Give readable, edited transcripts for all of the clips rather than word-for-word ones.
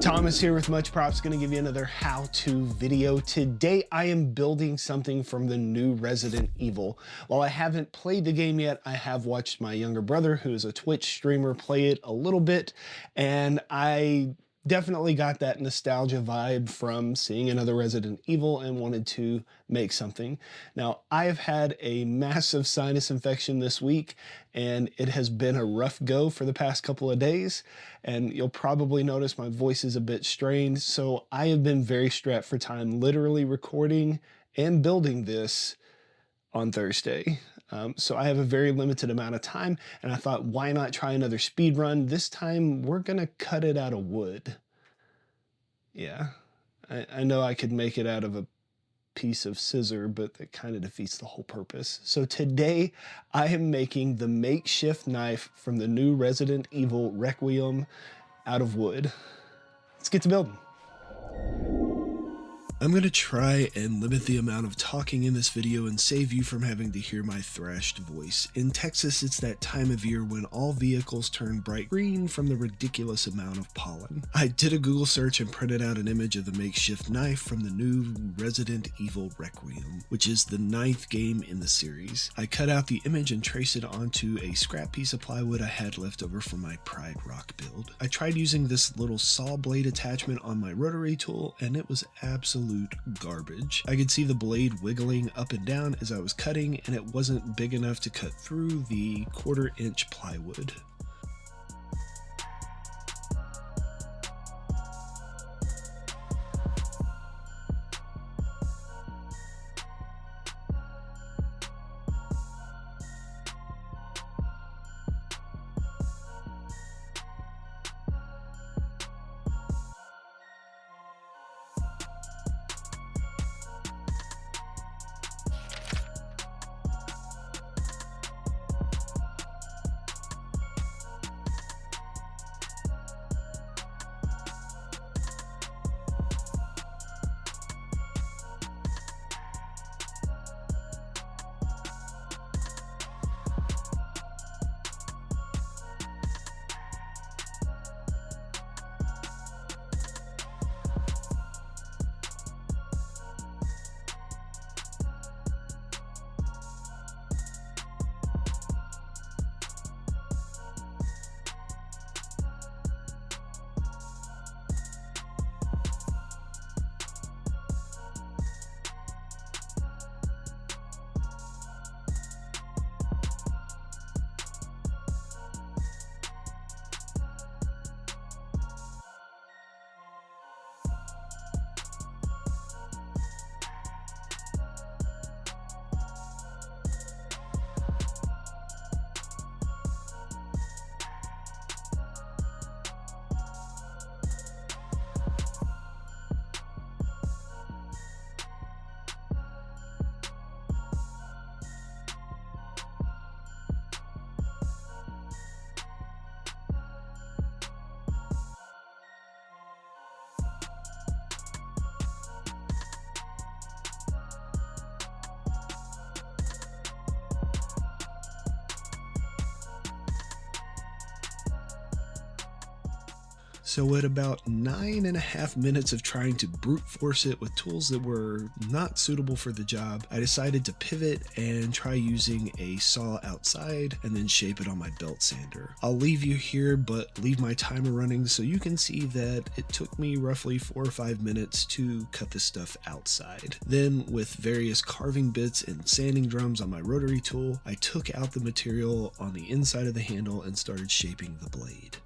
Thomas here with Much Props, going to give you another how-to video. Today I am building something from the new Resident Evil. While I haven't played the game yet, I have watched my younger brother, who is a Twitch streamer, play it a little bit, and I definitely got that nostalgia vibe from seeing another Resident Evil and wanted to make something. Now, I have had a massive sinus infection this week, and it has been a rough go for the past couple of days, and you'll probably notice my voice is a bit strained, so I have been very strapped for time, literally recording and building this on Thursday. So I have a very limited amount of time, and I thought, why not try another speed run? This time we're gonna cut it out of wood. Yeah, I know I could make it out of a piece of scissor, but that kind of defeats the whole purpose. So today I am making the makeshift knife from the new Resident Evil Requiem out of wood. Let's get to building. I'm going to try and limit the amount of talking in this video and save you from having to hear my thrashed voice. In Texas, it's that time of year when all vehicles turn bright green from the ridiculous amount of pollen. I did a Google search and printed out an image of the makeshift knife from the new Resident Evil Requiem, which is the 9th game in the series. I cut out the image and traced it onto a scrap piece of plywood I had left over from my Pride Rock build. I tried using this little saw blade attachment on my rotary tool, and it was absolute garbage. I could see the blade wiggling up and down as I was cutting, and it wasn't big enough to cut through the 1/4 inch plywood. So at about 9.5 minutes of trying to brute force it with tools that were not suitable for the job, I decided to pivot and try using a saw outside and then shape it on my belt sander. I'll leave you here, but leave my timer running so you can see that it took me roughly 4 or 5 minutes to cut this stuff outside. Then with various carving bits and sanding drums on my rotary tool, I took out the material on the inside of the handle and started shaping the blade.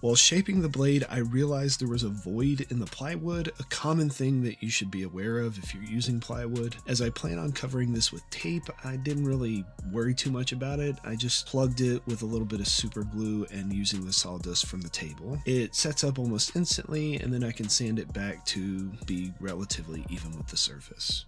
While shaping the blade, I realized there was a void in the plywood, a common thing that you should be aware of if you're using plywood. As I plan on covering this with tape, I didn't really worry too much about it. I just plugged it with a little bit of super glue and using the sawdust from the table. It sets up almost instantly, and then I can sand it back to be relatively even with the surface.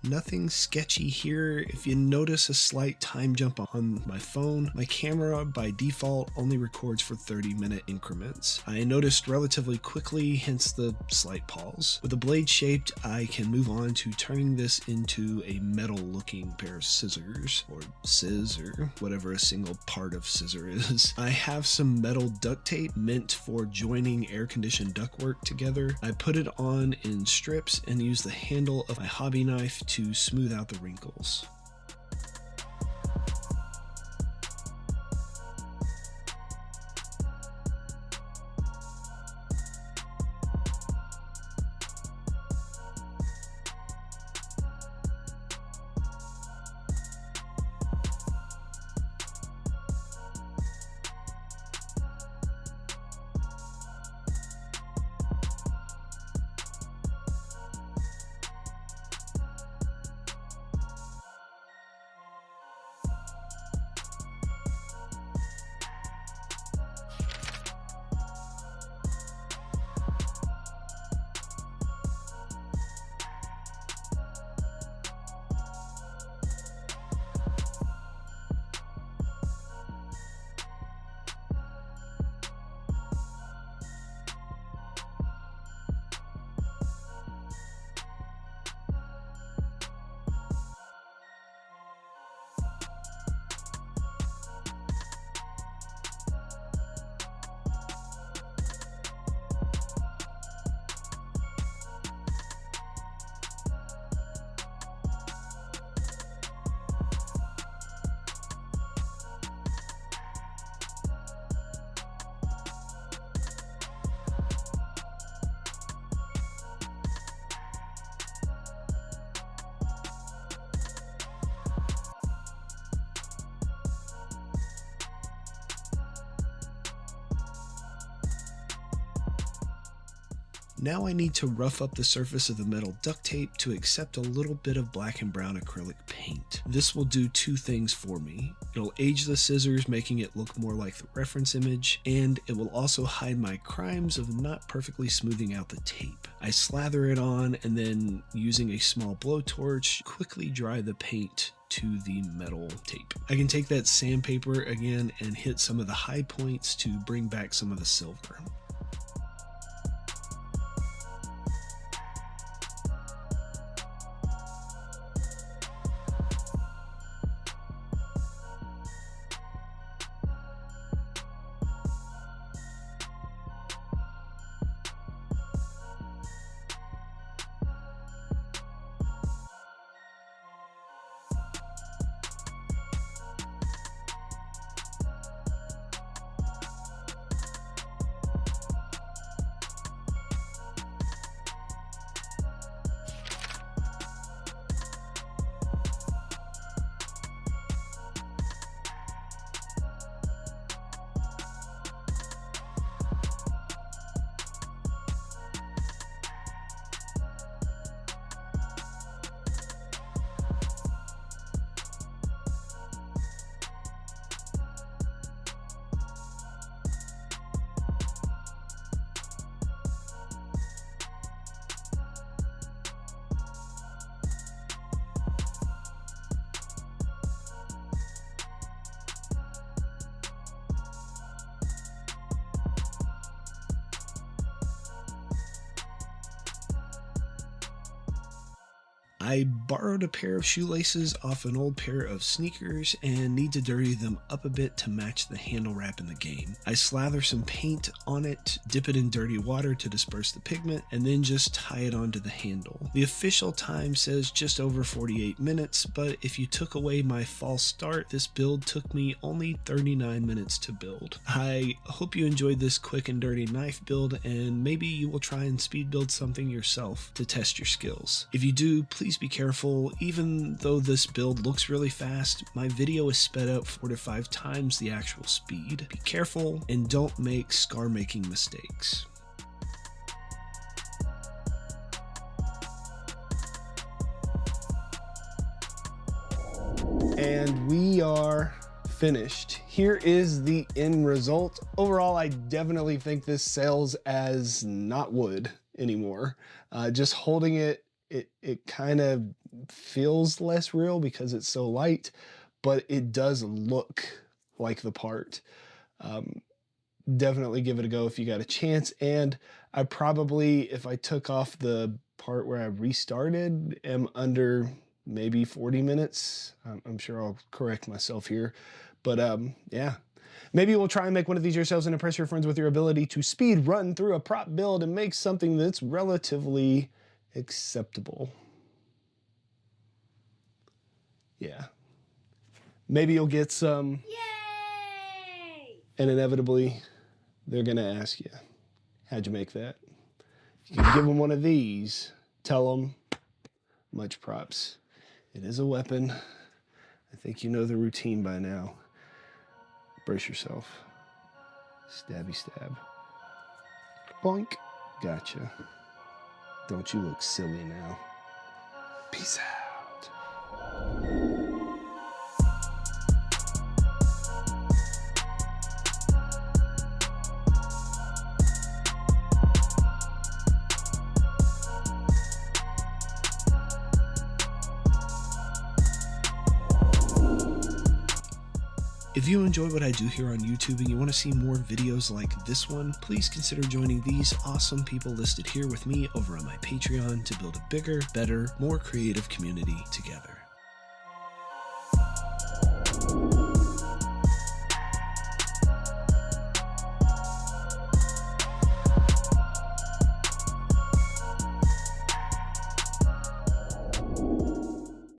Nothing sketchy here. If you notice a slight time jump on my phone, my camera by default only records for 30-minute increments. I noticed relatively quickly, hence the slight pause. With the blade shaped, I can move on to turning this into a metal looking pair of scissors, or scissor, whatever a single part of scissor is. I have some metal duct tape meant for joining air-conditioned ductwork together. I put it on in strips and use the handle of my hobby knife to smooth out the wrinkles. Now I need to rough up the surface of the metal duct tape to accept a little bit of black and brown acrylic paint. This will do two things for me. It'll age the scissors, making it look more like the reference image, and it will also hide my crimes of not perfectly smoothing out the tape. I slather it on and then, using a small blowtorch, quickly dry the paint to the metal tape. I can take that sandpaper again and hit some of the high points to bring back some of the silver. I borrowed a pair of shoelaces off an old pair of sneakers and need to dirty them up a bit to match the handle wrap in the game. I slather some paint on it, dip it in dirty water to disperse the pigment, and then just tie it onto the handle. The official time says just over 48 minutes, but if you took away my false start, this build took me only 39 minutes to build. I hope you enjoyed this quick and dirty knife build, and maybe you will try and speed build something yourself to test your skills. If you do, please be careful. Even though this build looks really fast, my video is sped up 4 to 5 times the actual speed. Be careful and don't make scar-making mistakes. And we are finished. Here is the end result. Overall, I definitely think this sells as not wood anymore. Just holding it, it kind of feels less real because it's so light, but it does look like the part. Definitely give it a go if you got a chance. And I probably, if I took off the part where I restarted, am under maybe 40 minutes. I'm sure I'll correct myself here, but yeah. Maybe we'll try and make one of these yourselves and impress your friends with your ability to speed run through a prop build and make something that's relatively acceptable. Yeah. Maybe you'll get some. Yay! And inevitably, they're going to ask you, how'd you make that? You can give them one of these. Tell them, much props. It is a weapon. I think you know the routine by now. Brace yourself. Stabby stab. Boink. Gotcha. Don't you look silly now. Peace out. If you enjoy what I do here on YouTube and you want to see more videos like this one, please consider joining these awesome people listed here with me over on my Patreon to build a bigger, better, more creative community together.